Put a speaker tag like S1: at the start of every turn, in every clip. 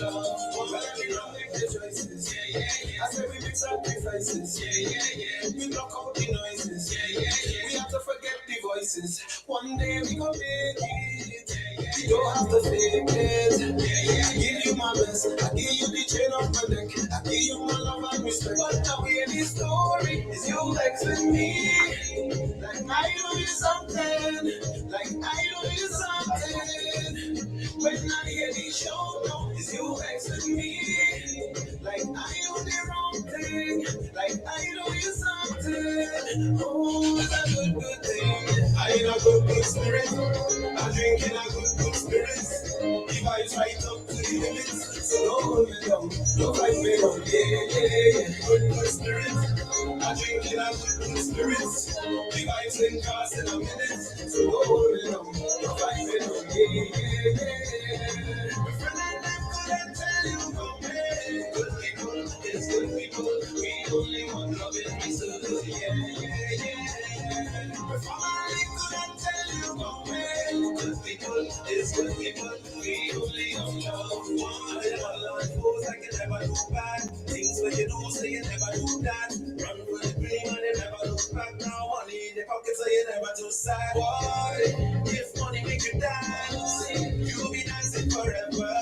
S1: love. But when we don't make the choices, I say we make sacrifices. We block out the noises. We have to forget the voices. One day we gon' make it. You don't have to fake it. I give you my best. I give you the chain of my neck. I give you my love and respect. But now we hear the story is you vexing me. Like I do you something. Like I do you something. When I hear the show, no, is you vexing me. Like I do the wrong thing. Like I do you something. Oh, it's a good thing. I in a good spirit. I drink in a good spirit. The vibes right up to the limits. So don't hold me down. Don't fight me down. Yeah. Good spirit. I drink in a good spirit. The vibes in cars in a minute. So don't hold me down. Don't fight me down. Yeah. My friend and them couldn't tell you about me. Good people, it's good people. We only want love in me. So good, yeah. My family couldn't tell you about me. Good people, it's good people. We only want love. One in my life, goes like you never do bad. Things when you do, say you never do that. Run for the dream and you never look back. Now money in the pocket, so you never too sad. Boy, if money make you dance, you'll be dancing forever.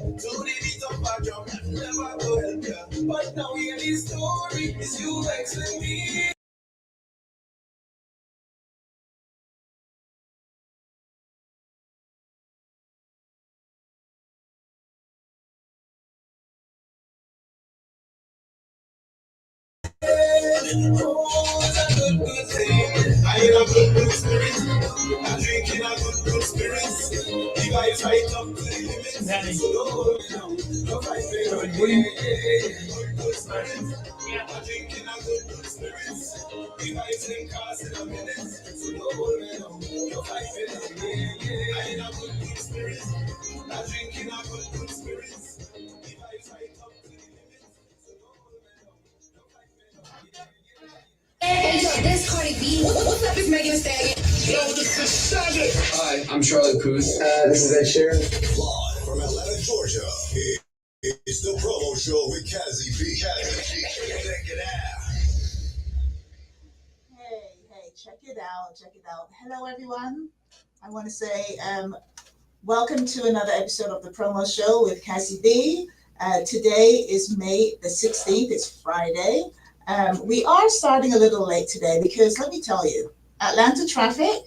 S1: To the beat of a drum, never go help you. But now hear the story, is you vexing me. Oh, it's a good thing. I in a good spirit. I drink in a good spirit. The vibes right up to the limit.
S2: Dani.
S1: So don't hold me down. Don't fight me down. Good spirit. I drink in a good spirit. The vibes in cars in a minute. So don't hold me down. Don't fight me down. I in a good spirit. I drink in a good spirit. The vibes right up to the limit. So don't hold me down. Don't fight me down.
S3: Hey, yo, this Cardi B. What's up, it's Megan Thee Stallion.
S4: Yo, this is Shaggy.
S5: Hi, I'm Charlie Puth.
S6: This is Ed Sheeran.
S4: Live from Atlanta, Georgia. It's the promo show with Cazzy Bee. Check it out.
S7: Hey, check it out. Hello, everyone. I want to say welcome to another episode of the promo show with Cazzy Bee. Today is May the 16th. It's Friday. We are starting a little late today because let me tell you, Atlanta traffic,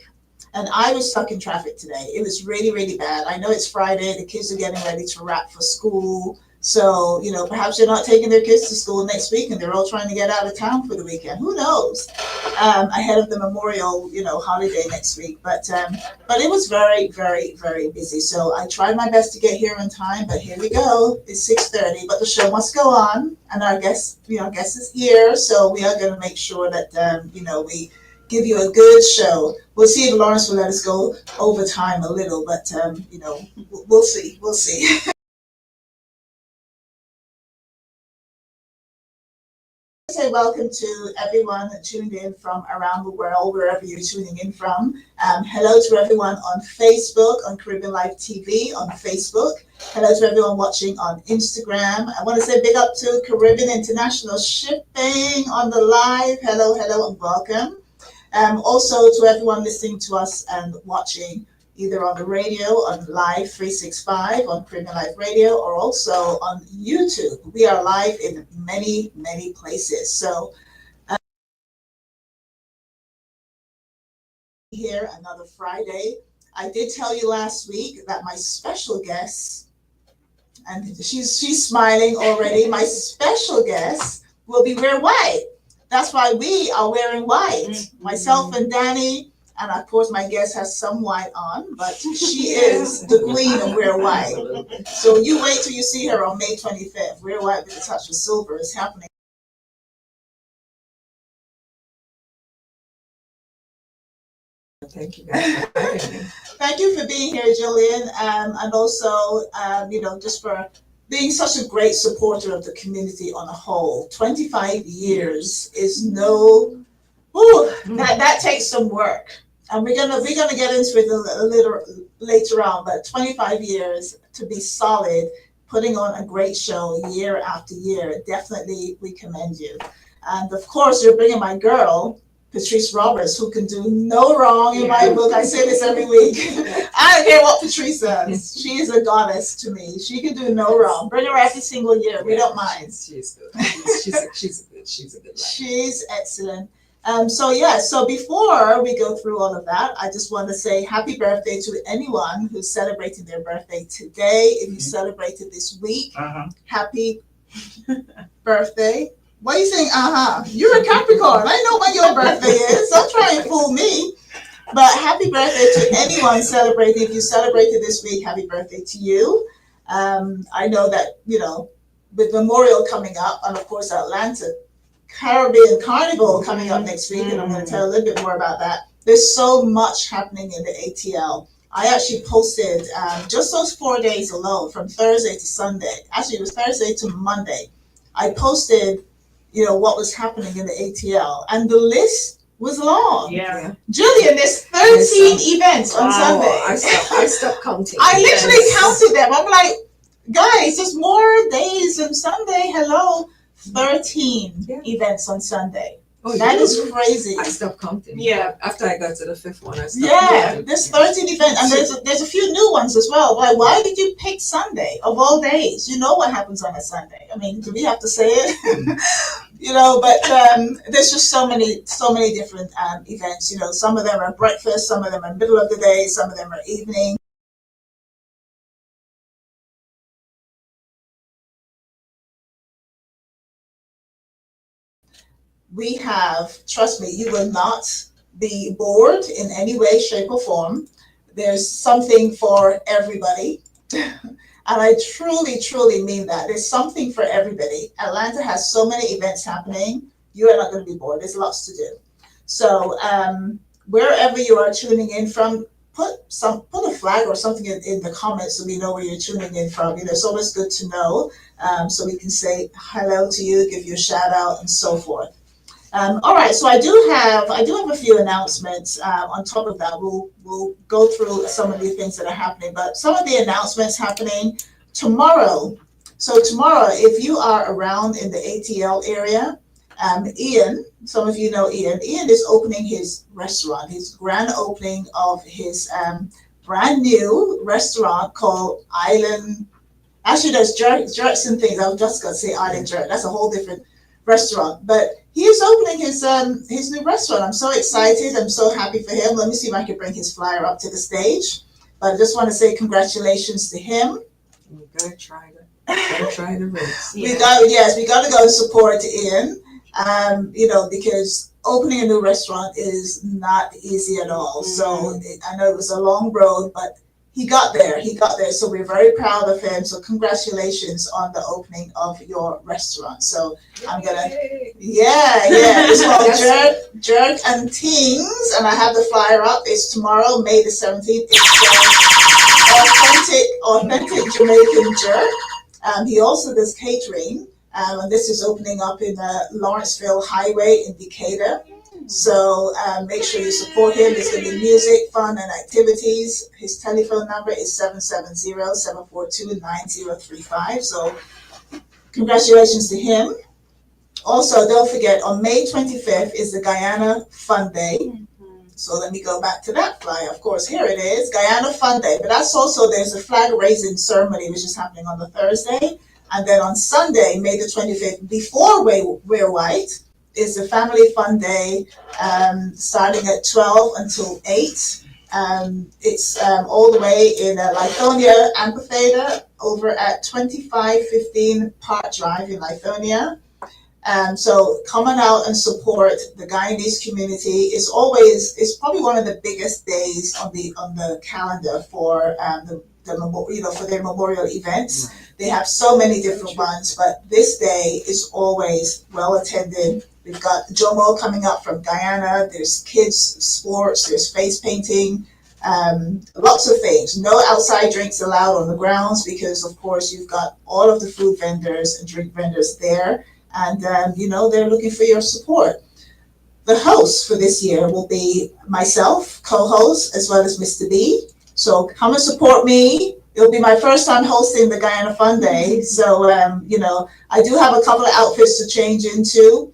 S7: and I was stuck in traffic today. It was really, really bad. I know it's Friday. The kids are getting ready to wrap for school. So, perhaps they're not taking their kids to school next week and they're all trying to get out of town for the weekend. Who knows? Ahead of the Memorial, holiday next week. But it was very, very, very busy. So I tried my best to get here on time, but here we go. It's 6:30, but the show must go on. And our guest is here. So we are going to make sure that, we give you a good show. We'll see if Lawrence will let us go over time a little, but, we'll see. We'll see. Say welcome to everyone tuned in from around the world, wherever you're tuning in from. Hello to everyone on Facebook, on Caribbean Live TV on Facebook. Hello to everyone watching on Instagram. I want to say big up to Caribbean International Shipping on the live. Hello, and welcome. Also to everyone listening to us and watching either on the radio, on Live 365, on Caribbean Live Radio, or also on YouTube. We are live in many, many places. So here another Friday. I did tell you last week that my special guest, and she's smiling already, my special guest will be wearing white. That's why we are wearing white. Myself and Dani. And of course, my guest has some white on, but she is the queen of Wear White. So you wait till you see her on May 25th. Wear White with a touch of silver is happening.
S8: Thank you guys for having me.
S7: Thank you for being here, Jillian, and also, just for being such a great supporter of the community on a whole. 25 years is that takes some work. And we're gonna get into it a little later on, but 25 years to be solid, putting on a great show year after year. Definitely, we commend you. And of course, you're bringing my girl, Patrice Roberts, who can do no wrong in my book. I say this every week. I don't care what Patrice says. She is a goddess to me. She can do no wrong. Bring her every single year. We don't mind.
S2: She's good. She's a good writer.
S7: She's excellent. So before we go through all of that, I just want to say happy birthday to anyone who's celebrating their birthday today. If you celebrated this week, happy birthday. Why are you saying, You're a Capricorn. I know when your birthday is. Don't try and fool me. But happy birthday to anyone celebrating. If you celebrated this week, happy birthday to you. I know that, with Memorial coming up, and of course, Atlanta Caribbean Carnival coming up next week, and I'm going to tell a little bit more about that. There's so much happening in the ATL. I actually posted just those 4 days alone, from Thursday to Sunday. Actually, it was Thursday to Monday. I posted what was happening in the ATL, and the list was long.
S1: Yeah.
S7: Jillian, there's 13 events on Sunday.
S2: I stopped counting.
S7: I literally counted them. I'm like, guys, there's more days than Sunday. Hello. 13 events on Sunday. That is crazy.
S2: I stopped counting.
S1: Yeah.
S2: After I got to the 5th one, I stopped counting.
S7: There's 13 events, and there's a few new ones as well. Like, why did you pick Sunday of all days? You know what happens on a Sunday. I mean, do we have to say it? But there's just so many different events. Some of them are breakfast, some of them are middle of the day, some of them are evening. We have, trust me, you will not be bored in any way, shape, or form. There's something for everybody. And I truly, truly mean that. There's something for everybody. Atlanta has so many events happening. You are not going to be bored. There's lots to do. So wherever you are tuning in from, put a flag or something in the comments so we know where you're tuning in from. It's always good to know, so we can say hello to you, give you a shout out, and so forth. All right, so I do have a few announcements. On top of that, we'll go through some of the things that are happening, but some of the announcements happening tomorrow. So tomorrow, if you are around in the ATL area, Ian, some of you know Ian. Ian is opening his restaurant, his grand opening of his brand new restaurant called Island. Actually, there's jerks and things. I was just gonna say Island Jerk. That's a whole different restaurant, but he is opening his new restaurant. I'm so excited. I'm so happy for him. Let me see if I can bring his flyer up to the stage. But I just want to say congratulations to him.
S2: We gotta try the ribs.
S7: We got to go and support Ian. Because opening a new restaurant is not easy at all. So I know it was a long road, but he got there. So we're very proud of him. So congratulations on the opening of your restaurant. So I'm gonna, it's called Jerk and Tings, and I have the flyer up. It's tomorrow, May the 17th. It's authentic Jamaican jerk. He also does catering, and this is opening up in Lawrenceville Highway in Decatur. So make sure you support him. There's going to be music, fun, and activities. His telephone number is 770-742-9035. So congratulations to him. Also, don't forget, on May 25th is the Guyana Fun Day. So let me go back to that flyer. Of course, here it is, Guyana Fun Day. But that's also, there's a flag raising ceremony, which is happening on the Thursday. And then on Sunday, May the 25th, before Wear White, is the Family Fun Day, starting at 12 until 8. It's all the way in Lithonia Amphitheater over at 2515 Park Drive in Lithonia. So coming out and support the Guyanese community is probably one of the biggest days on the calendar for for their memorial events. They have so many different ones, but this day is always well attended. We've got Jomo coming up from Guyana. There's kids sports. There's face painting. Lots of things. No outside drinks allowed on the grounds because, of course, you've got all of the food vendors and drink vendors there. And, they're looking for your support. The host for this year will be myself, co-host, as well as Mr. B. So come and support me. It'll be my first time hosting the Guyana Fun Day. So, you know, I do have a couple of outfits to change into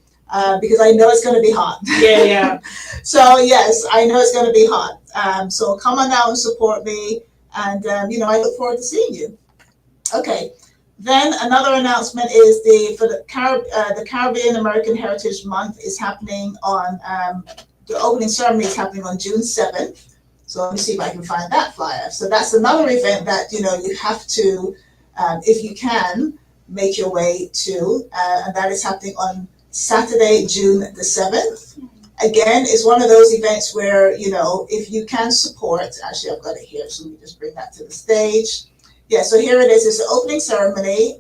S7: because I know it's going to be hot.
S2: Yeah.
S7: So, yes, I know it's going to be hot. So come on out and support me. And, you know, I look forward to seeing you. Okay. Then another announcement is the Caribbean American Heritage Month is happening on, the opening ceremony is happening on June 7th. So let me see if I can find that flyer. So that's another event that, you know, you have to, if you can, make your way to, and that is happening on Saturday, June the 7th. Again, it's one of those events where, you know, if you can support, actually I've got it here, so let me just bring that to the stage. Yeah, so here it is, it's the opening ceremony.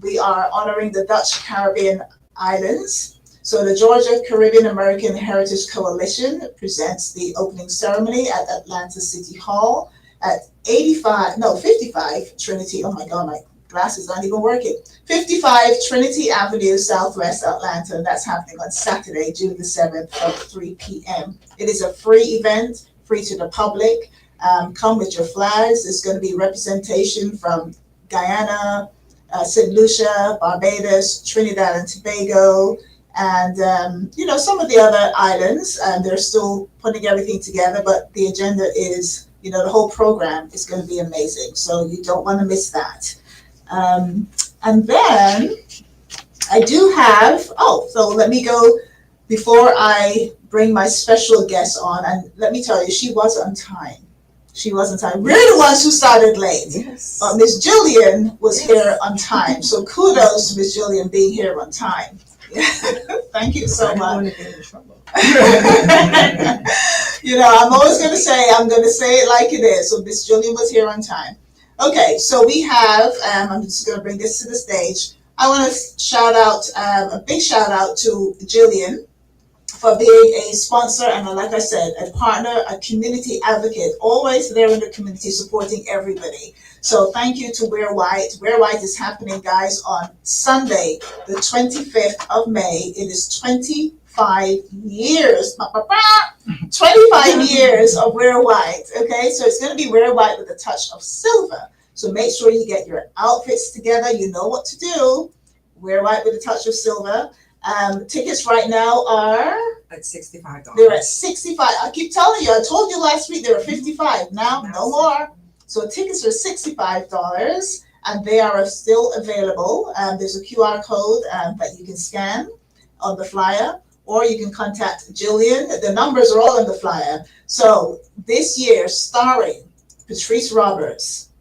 S7: We are honoring the Dutch Caribbean islands. So the Georgia Caribbean American Heritage Coalition presents the opening ceremony at Atlanta City Hall at 55 Trinity, oh my God, my glasses aren't even working. 55 Trinity Avenue, Southwest Atlanta. That's happening on Saturday, June the 7th from 3 p.m. It is a free event, free to the public. Come with your flags. There's going to be representation from Guyana, St. Lucia, Barbados, Trinidad and Tobago, and you know, some of the other islands. They're still putting everything together, but the agenda is, you know, the whole program is going to be amazing. So you don't want to miss that. And then I do have, so let me go before I bring my special guest on, and let me tell you, she was on time. She was on time. We're the ones who started late.
S2: Yes.
S7: But Ms Jillian was here on time. So kudos to Ms Jillian being here on time. Thank you so much.
S2: I don't want to get in trouble.
S7: You know, I'm always going to say it like it is. So Ms Jillian was here on time. Okay, so we have, I'm just going to bring this to the stage. I want to shout out, a big shout out to Jillian for being a sponsor and, like I said, a partner, a community advocate, always there in the community supporting everybody. So thank you to Wear White. Wear White is happening, guys, on Sunday, the 25th of May. It is 25 years, 25 years of Wear White, okay? So it's going to be Wear White with a touch of silver. So make sure you get your outfits together. You know what to do. Wear White with a touch of silver. Tickets right now are
S2: at $65.
S7: They're at 65. I keep telling you, I told you last week they were 55. Now, no more. So tickets are $65 and they are still available. There's a QR code that you can scan on the flyer, or you can contact Jillian. The numbers are all in the flyer. So this year, starring Patrice Roberts,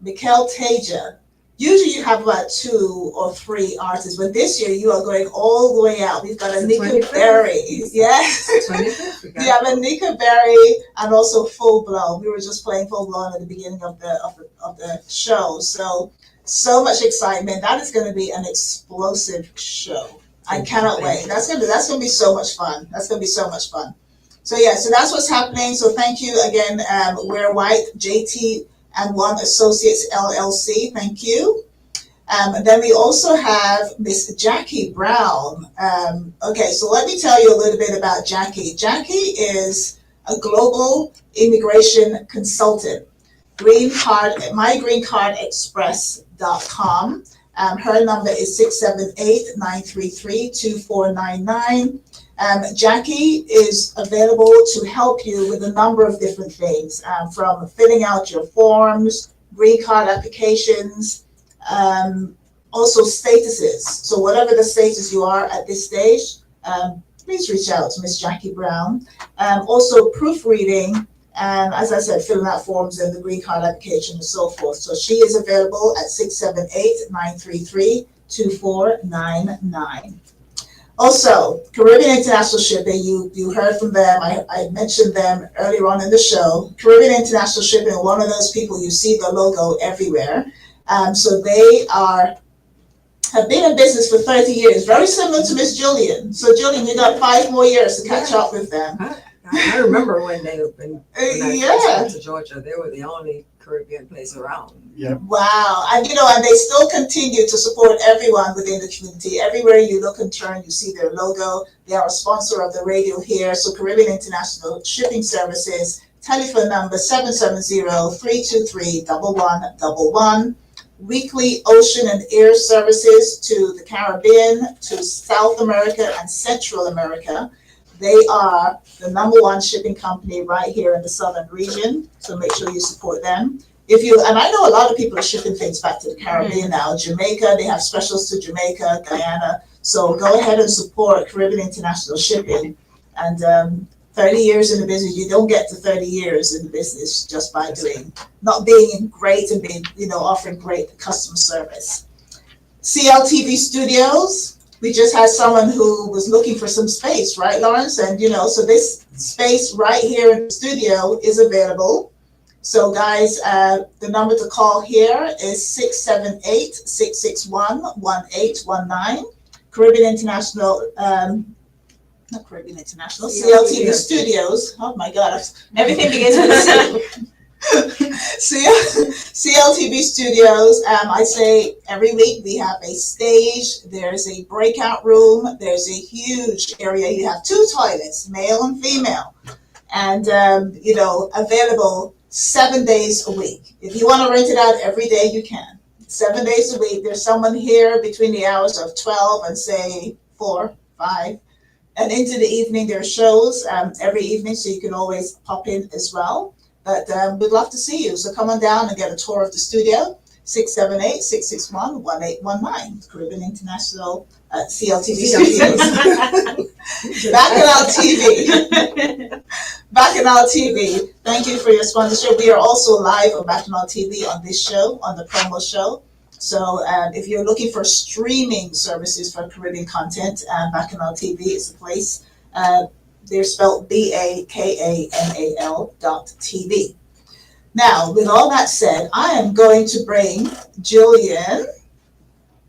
S7: Mikkel Taja. Usually you have about 2 or 3 artists, but this year you are going all the way out. We've got Anika Berry. Yes. We have Anika Berry and also Full Blown. We were just playing Full Blown at the beginning of the show. So much excitement. That is going to be an explosive show. I cannot wait. That's gonna be so much fun. That's gonna be so much fun. So yeah, so that's what's happening. So thank you again, Wear White, JT and One Associates LLC. Thank you. Then we also have Miss Jackie Brown. Okay, so let me tell you a little bit about Jackie. Jackie is a global immigration consultant. mygreencardexpress.com. Her number is 678-933-2499. Jackie is available to help you with a number of different things, from filling out your forms, green card applications, also statuses. So whatever the status you are at this stage, please reach out to Miss Jackie Brown. Also proofreading, and as I said, filling out forms and the green card application and so forth. So she is available at 678-933-2499. Also, Caribbean International Shipping, you heard from them. I mentioned them earlier on in the show. Caribbean International Shipping, one of those people, you see the logo everywhere. So they have been in business for 30 years, very similar to Ms. Jillian. So Jillian, you got 5 more years to catch up with them.
S2: I remember when they opened. When I
S7: Yeah.
S2: went to Georgia, they were the only Caribbean place around.
S1: Yeah.
S7: Wow. And and they still continue to support everyone within the community. Everywhere you look and turn, you see their logo. They are a sponsor of the radio here. So Caribbean International Shipping Services, telephone number 770-323-1111. Weekly ocean and air services to the Caribbean, to South America and Central America. They are the #1 shipping company right here in the southern region. So make sure you support them. And I know a lot of people are shipping things back to the Caribbean now. Jamaica, they have specials to Jamaica, Guyana. So go ahead and support Caribbean International Shipping. And 30 years in the business, you don't get to 30 years in the business just by not being great and being, offering great customer service. CLTV Studios, we just had someone who was looking for some space, right, Lawrence? And, so this space right here in the studio is available. So guys, the number to call here is 678-661-1819. Caribbean International, not Caribbean International, CLTV Studios. Oh my God, everything begins with C. CLTV Studios. I say every week we have a stage. There's a breakout room. There's a huge area. You have 2 toilets, male and female, and available 7 days a week. If you want to rent it out every day, you can. 7 days a week. There's someone here between the hours of 12 and say 4, 5. And into the evening, there are shows every evening, so you can always pop in as well. But we'd love to see you. So come on down and get a tour of the studio. 678-661-1819. Caribbean International CLTV Studios. Bacchanal TV. Bacchanal TV. Thank you for your sponsorship. We are also live on Bacchanal TV on this show, on the promo show. So if you're looking for streaming services for Caribbean content, Bacchanal TV is the place. They're spelled BAKANAL.TV. Now, with all that said, I am going to bring Jillian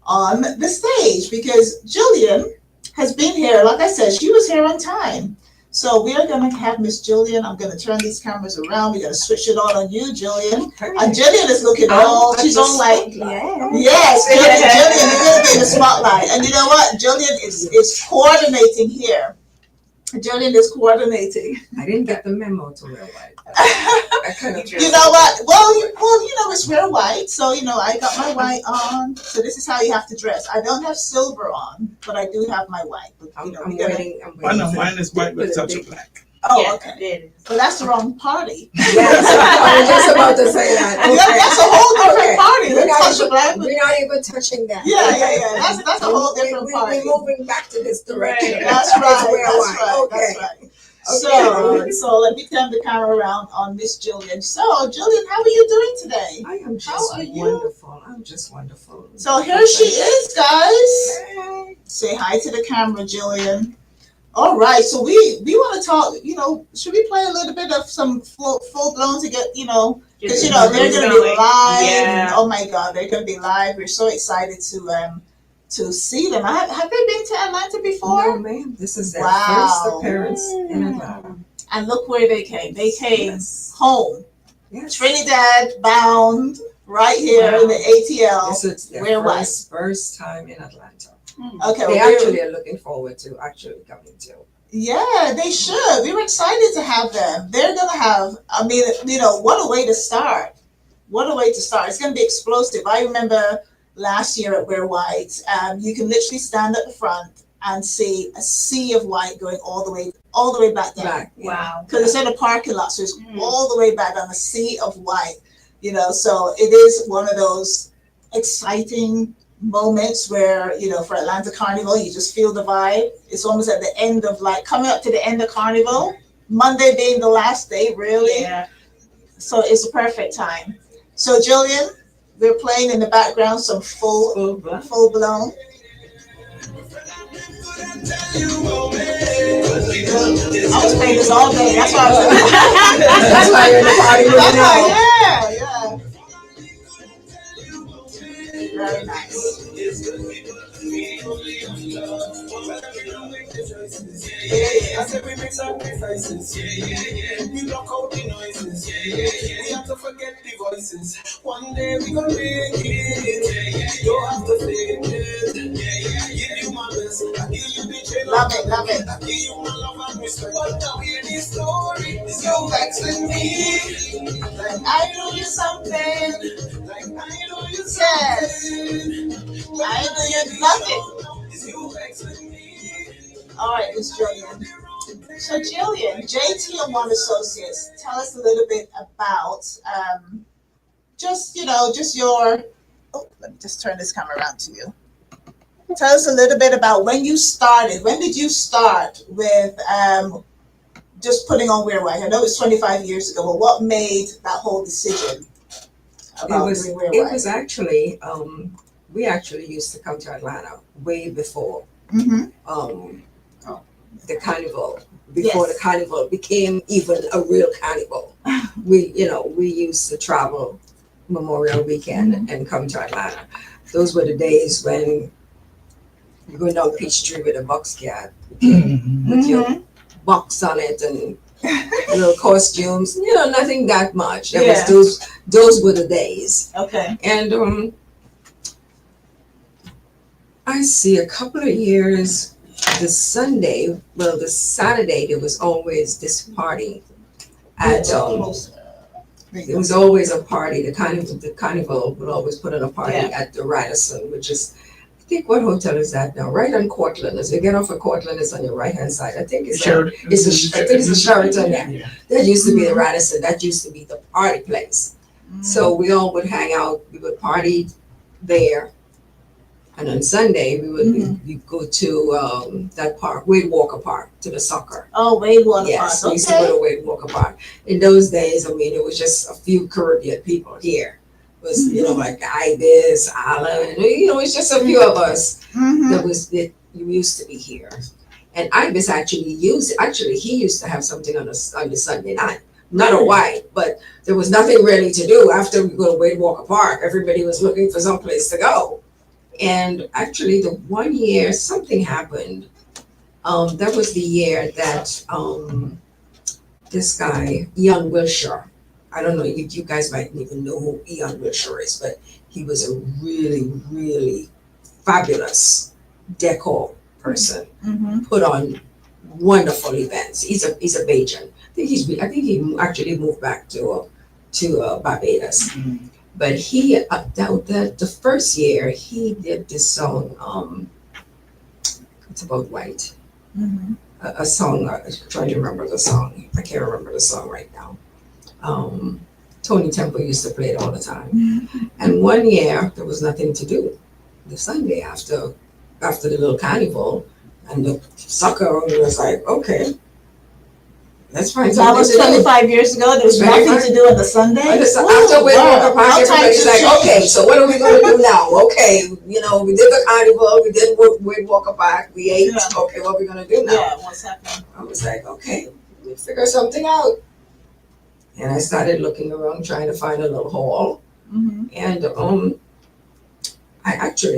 S7: on the stage because Jillian has been here. Like I said, she was here on time. So we are going to have Ms. Jillian. I'm going to turn these cameras around. We're going to switch it all on you, Jillian. And Jillian is looking she's on like, yes, Jillian, you're going to be in the spotlight. And you know what? Jillian is coordinating here. Jillian is coordinating.
S2: I didn't get the memo to wear white.
S7: You know what? Well, it's rare white. So, I got my white on. So this is how you have to dress. I don't have silver on, but I do have my white. But,
S2: I'm waiting.
S1: Mine is white with a touch of black.
S7: Oh, okay. Well, that's the wrong party.
S2: Yes, I was just about to say that. Okay.
S7: That's a whole different party.
S2: We're not even touching that.
S7: Yeah. That's a whole different party.
S2: We're moving back to this direction.
S7: Right. That's right.
S2: Okay.
S7: So let me turn the camera around on Ms. Jillian. So, Jillian, how are you doing today?
S2: I am just wonderful. I'm just wonderful.
S7: So here she is, guys.
S2: Hey.
S7: Say hi to the camera, Jillian. All right, so we want to talk, should we play a little bit of some full blown to get, because, they're going to be live.
S5: Yeah.
S7: Oh my God, they're going to be live. We're so excited to see them. Have they been to Atlanta before?
S2: No, ma'am. This is their first appearance in Atlanta.
S7: And look where they came. They came home.
S2: Yes.
S7: Trinidad bound right here in the ATL.
S2: This is their first time in Atlanta.
S7: Okay,
S2: they actually are looking forward to actually coming too.
S7: Yeah, they should. We were excited to have them. They're going to have, what a way to start. What a way to start. It's going to be explosive. I remember last year at Wear White, you can literally stand at the front and see a sea of white going all the way back down.
S5: Wow.
S7: Because it's in a parking lot, so it's all the way back down, a sea of white. So it is one of those exciting moments where, for Atlanta Carnival, you just feel the vibe. It's almost at the end of coming up to the end of Carnival, Monday being the last day, really.
S5: Yeah.
S7: So it's a perfect time. So Jillian, we're playing in the background some full blown. I was playing this all day. That's why
S2: That's why you're in the party right now.
S7: Yeah. Very nice.
S1: I said we make sacrifices. We block out the noises. We have to forget the voices. choices. One day we gonna make it. You don't have to fake it. Give you my best. I give you the chain.
S7: Love it, love it.
S1: I give you my love and respect. But now hear this story. Is you vexing me? Like I know you something. Like I know you something.
S7: I know you nothing.
S1: Is you vexing me?
S7: All right, Ms Jillian. So Jillian, JT and One Associates, tell us a little bit about just your. Oh, let me just turn this camera around to you. Tell us a little bit about when you started. When did you start with just putting on Wear White? I know it's 25 years ago, but what made that whole decision about doing Wear White?
S2: It was actually, we actually used to come to Atlanta way before the carnival. Before the carnival became even a real carnival. We used to travel Memorial Weekend and come to Atlanta. Those were the days when you're going down Peachtree with a box cab with your box on it and little costumes. Nothing that much. Those were the days.
S7: Okay.
S2: And I see a couple of years. The Saturday there was always this party at there was always a party. The carnival would always put on a party at the Radisson, which is, I think, what hotel is that now? Right on Cortland. As you get off of Cortland, it's on your right hand side. I think it's Sheraton. It's a Sheraton. Yeah. That used to be the Radisson. That used to be the party place. So we all would hang out. We would party there. And on Sunday, we would we'd go to that park, Wade Walker Park, to the soccer.
S7: Oh, Wade Walker Park.
S2: Yes, we used to go to Wade Walker Park. In those days, I mean, it was just a few Caribbean people here. It was, like Ibis, Alan, it's just a few of us that used to be here. And Ibis he used to have something on the Sunday night. Not a white, but there was nothing really to do after we go to Wade Walker Park. Everybody was looking for some place to go. And actually, the one year something happened. That was the year that this guy, Ian Wilshire, I don't know, you guys might even know who Ian Wilshire is, but he was a really, really fabulous decor person. Put on wonderful events. He's a Bajan. I think he actually moved back to Barbados. But he, the first year, he did this song, it's about white. A song, I'm trying to remember the song. I can't remember the song right now. Tony Temple used to play it all the time. And one year, there was nothing to do. The Sunday after the little carnival, and the soccer was like, okay, let's find
S7: That was 25 years ago. There was nothing to do on the Sunday.
S2: After Wade Walker Park, everybody's like, okay, so what are we going to do now? Okay, we did the carnival, we did Wade Walker Park, we ate. Okay, what are we going to do now?
S7: Yeah, what's happening?
S2: I was like, okay, let me figure something out. And I started looking around, trying to find a little hall. And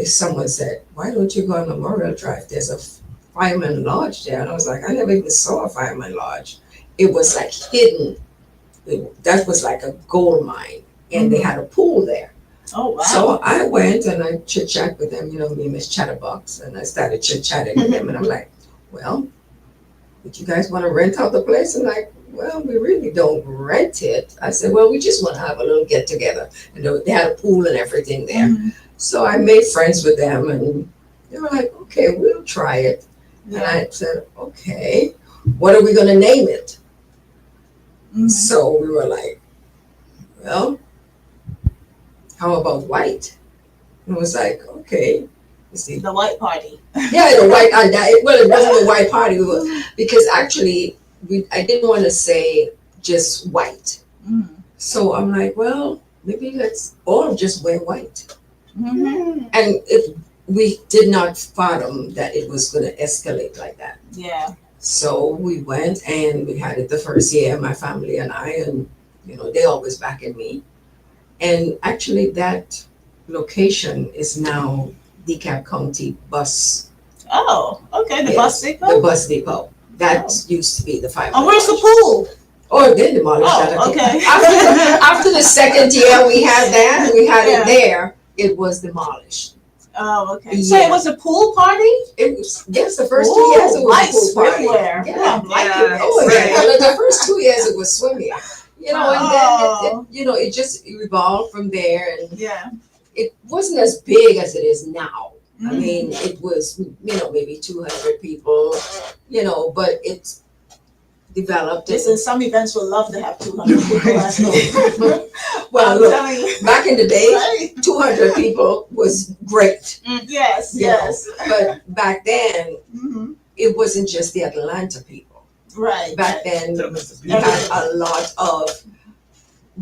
S2: someone said, why don't you go on Memorial Drive? There's a fireman lodge there. And I was like, I never even saw a fireman lodge. It was like hidden. That was like a gold mine, and they had a pool there.
S7: Oh wow!
S2: So I went and I chit chat with them, me, Miss Chatterbox, and I started chit chatting with them, and I'm like, "Well, would you guys want to rent out the place?" And like, "Well, we really don't rent it." I said, "Well, we just want to have a little get together," and they had a pool and everything there. So I made friends with them, and they were like, "Okay, we'll try it." And I said, "Okay, what are we going to name it?" So we were like, well, how about white? And it was like, okay. You see,
S7: the white party.
S2: Yeah, the white. It wasn't a white party because actually, I didn't want to say just white. So I'm like, well, maybe let's all just wear white. And we did not fathom that it was going to escalate like that.
S7: Yeah.
S2: So we went and we had it the first year, my family and I, and they always backing me. And actually that location is now DeKalb County Bus.
S7: Oh, okay, the bus depot?
S2: The bus depot. That used to be the 5.
S7: Oh, where's the pool?
S2: Oh, they demolished that.
S7: Oh, okay.
S2: After the second year we had
S7: Yeah.
S2: it there, it was demolished.
S7: Oh, okay. So
S2: Yeah.
S7: it was a pool party?
S2: It was, yes, the first
S7: Ooh,
S2: 2 years it was
S7: light
S2: a pool party.
S7: swimwear.
S2: Yeah.
S7: Yeah, I'm liking this.
S2: Oh yeah, the first 2 years it was swimming, and then it just evolved from there, and
S7: Yeah.
S2: it wasn't as big as it is now. I
S7: Mhm.
S2: mean, it was maybe 200 people, but it's developed.
S7: Listen, some events would love to have 200 people. I know.
S2: Well,
S7: I'm
S2: look,
S7: telling you.
S2: back in the day,
S7: Right?
S2: 200 people was great.
S7: Yes,
S2: you know,
S7: yes.
S2: But back then,
S7: Hmm.
S2: it wasn't just the Atlanta people.
S7: Right.
S2: Back then,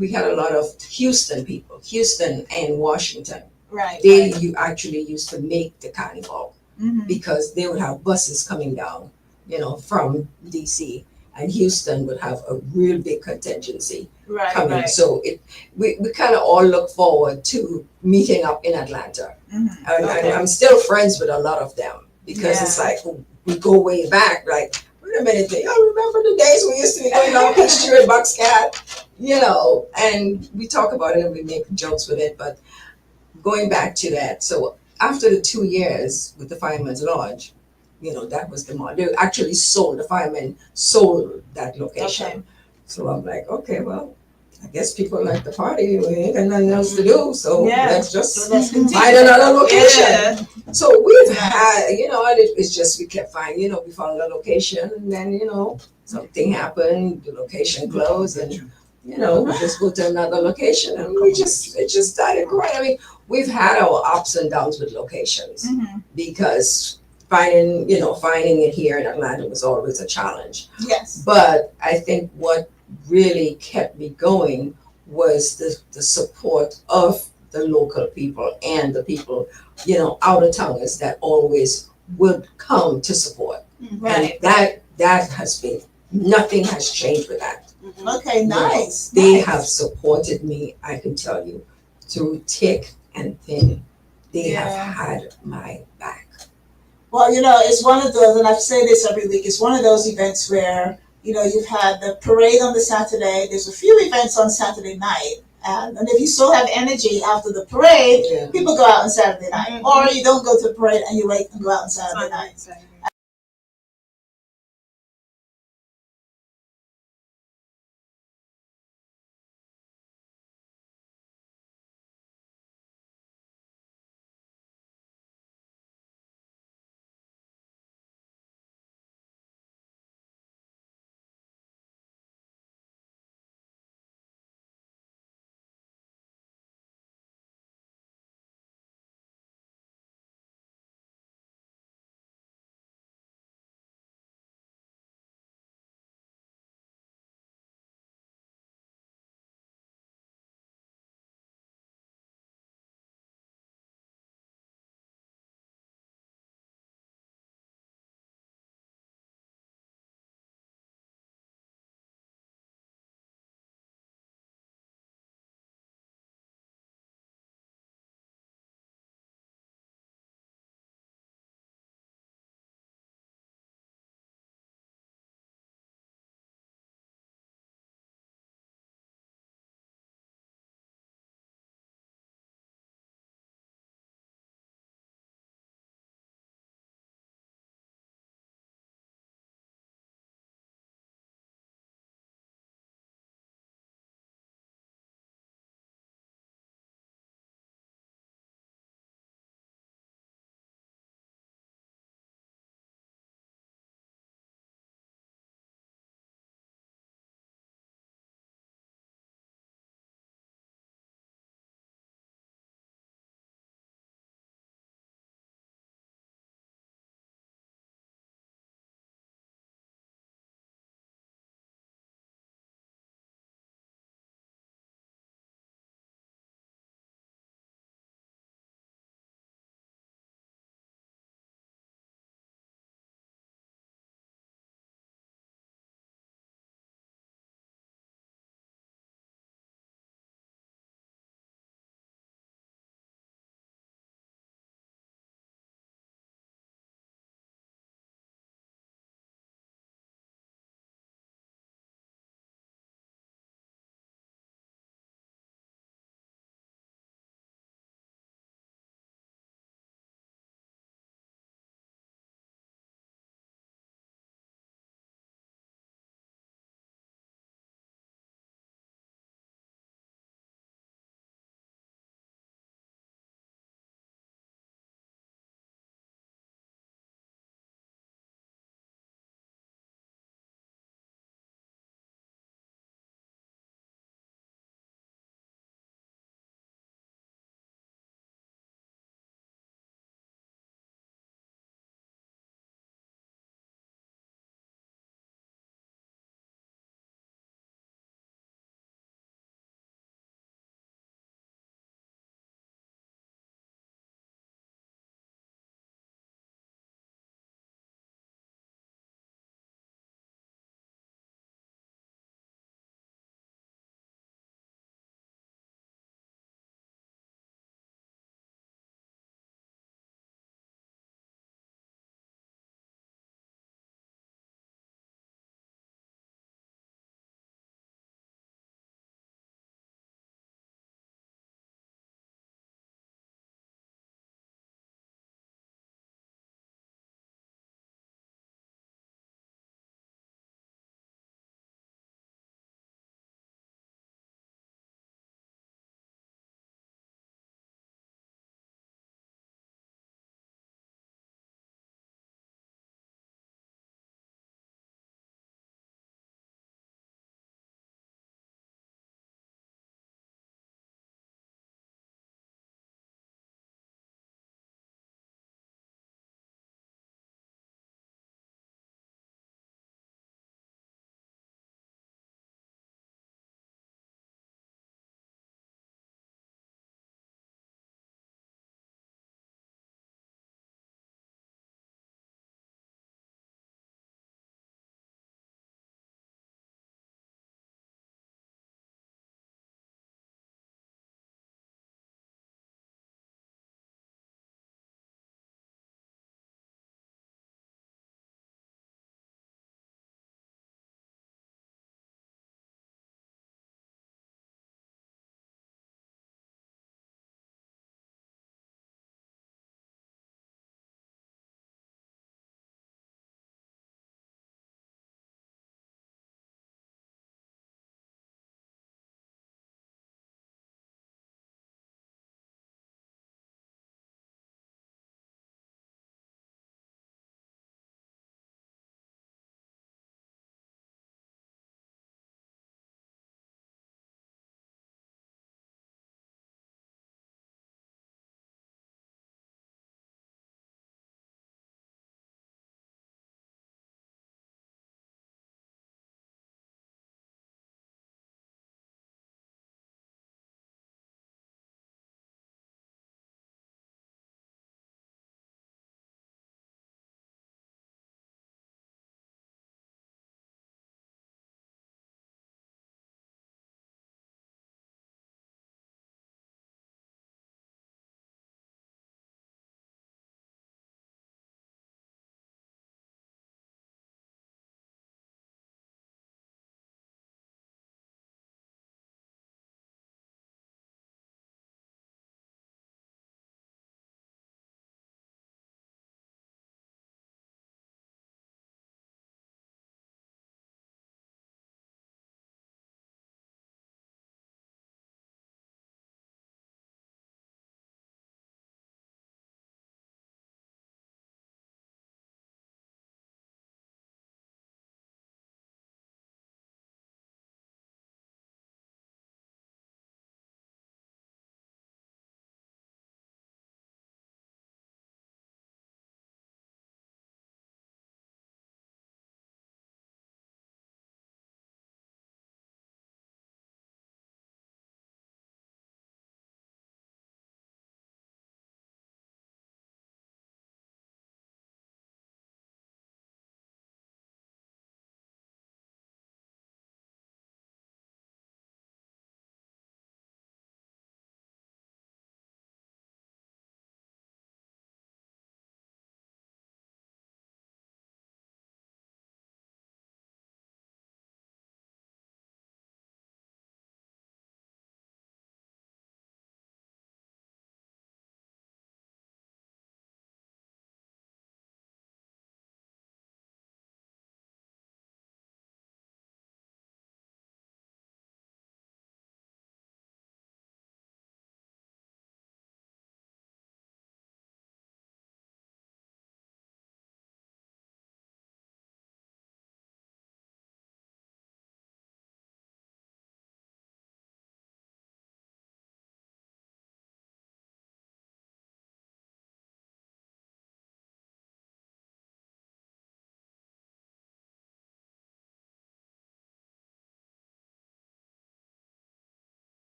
S2: we had a lot of Houston people, Houston and Washington.
S7: Right.
S2: They actually used to make the carnival
S7: Mhm.
S2: because they would have buses coming down, from DC, and Houston would have a real big contingency
S7: Right,
S2: coming.
S7: right.
S2: So we kind of all look forward to meeting up in Atlanta.
S7: Mhm.
S2: And
S7: Okay.
S2: I'm still friends with a lot of them because it's
S7: Yeah.
S2: like we go way back. Like, wait a minute, y'all remember the days we used to be going down Peachtree and Buckscat? And we talk about it and we make jokes with it. But going back to that, so after the 2 years with the Fireman's Lodge, that was the model. They actually the firemen sold that location.
S7: Okay.
S2: So I'm like, okay, well, I guess people like the party. We ain't got nothing else to do, so
S7: Yeah.
S2: let's just
S7: So let's continue.
S2: find another location.
S7: Yeah.
S2: So we've
S7: Nice.
S2: had, and it's just we kept finding, we found a location, and then something happened, the location closed, and we just go to another location, and it just started growing. I mean, we've had our ups and downs with locations
S7: Mhm.
S2: because finding it here in Atlanta was always a challenge.
S7: Yes.
S2: But I think what really kept me going was the support of the local people and the people, out of towners that always would come to support.
S7: Right.
S2: And that has been, nothing has changed with that.
S7: Okay, nice.
S2: They
S7: nice.
S2: have supported me, I can tell you, through thick and thin. They
S7: Yeah.
S2: have had my back.
S7: Well, it's one of those, and I say this every week, it's one of those events where, you've had the parade on the Saturday, there's a few events on Saturday night, and if you still have energy after the parade,
S2: Yeah.
S7: people go out on Saturday night. Or you don't go to the parade and you wait and go out on Saturday night.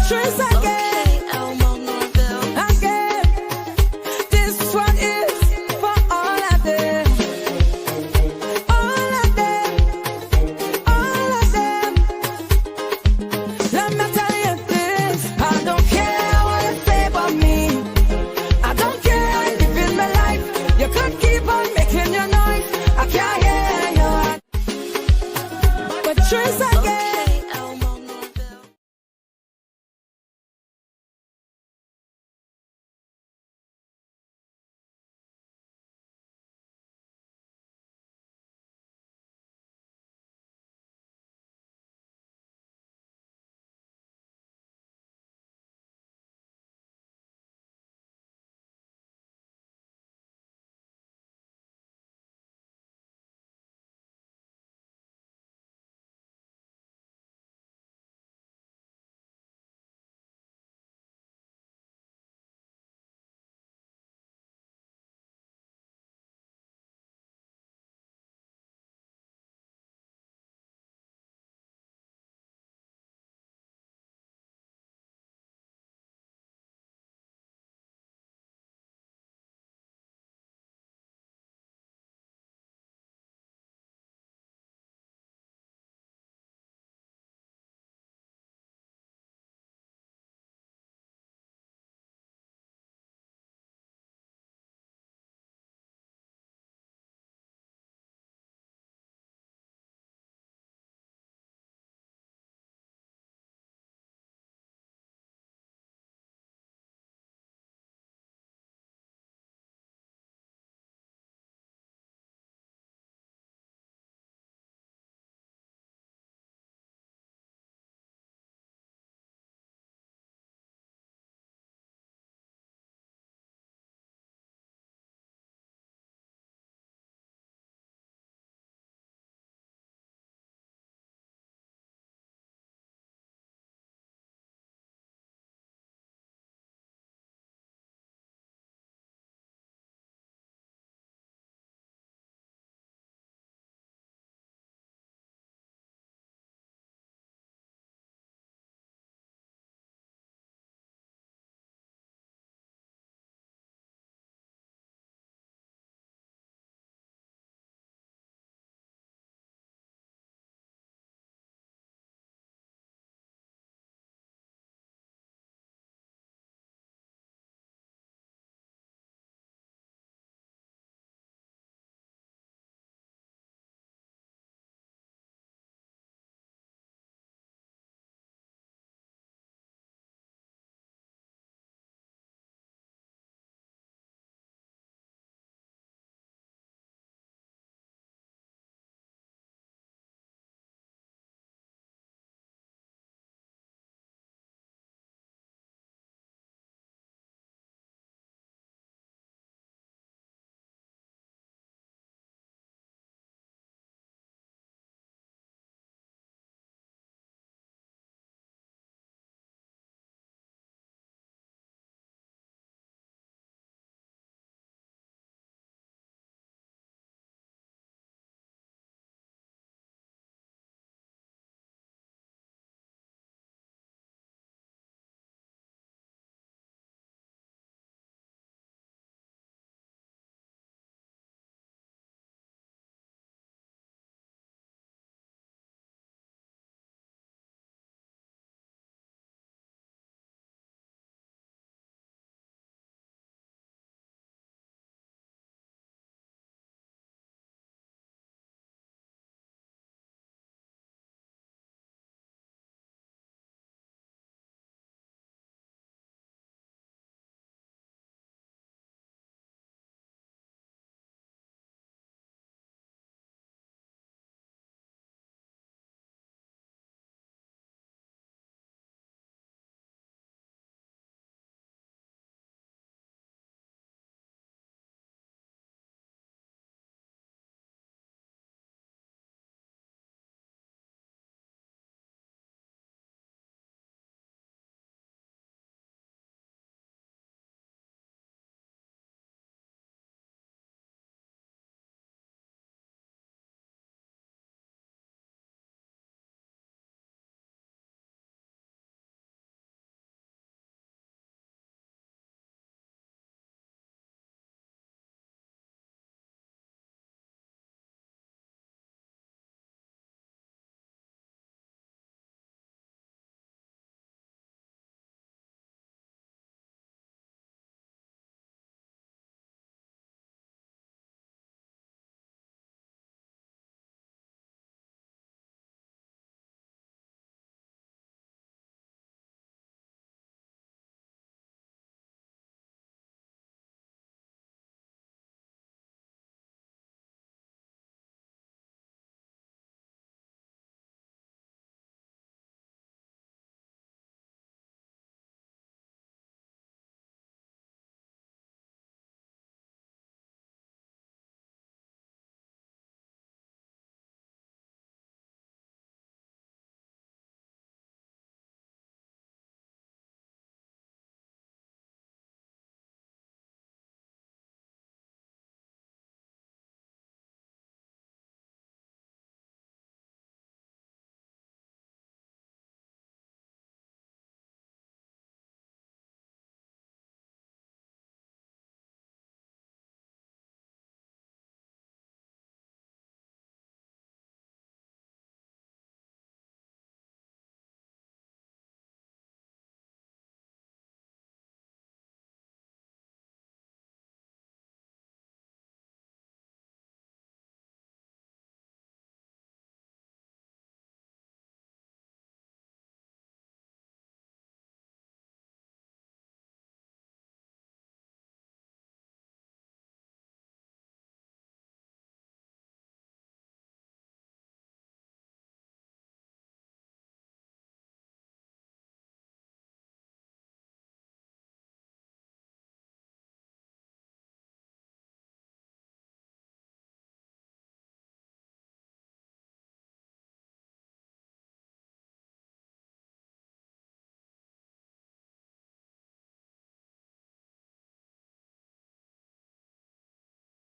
S1: Patrice again. Again. This one is for all of them. All of them. All of them. Let me tell you this. I don't care what you say about me. I don't care how you live in my life. You could keep on making your noise. I can't hear you. Patrice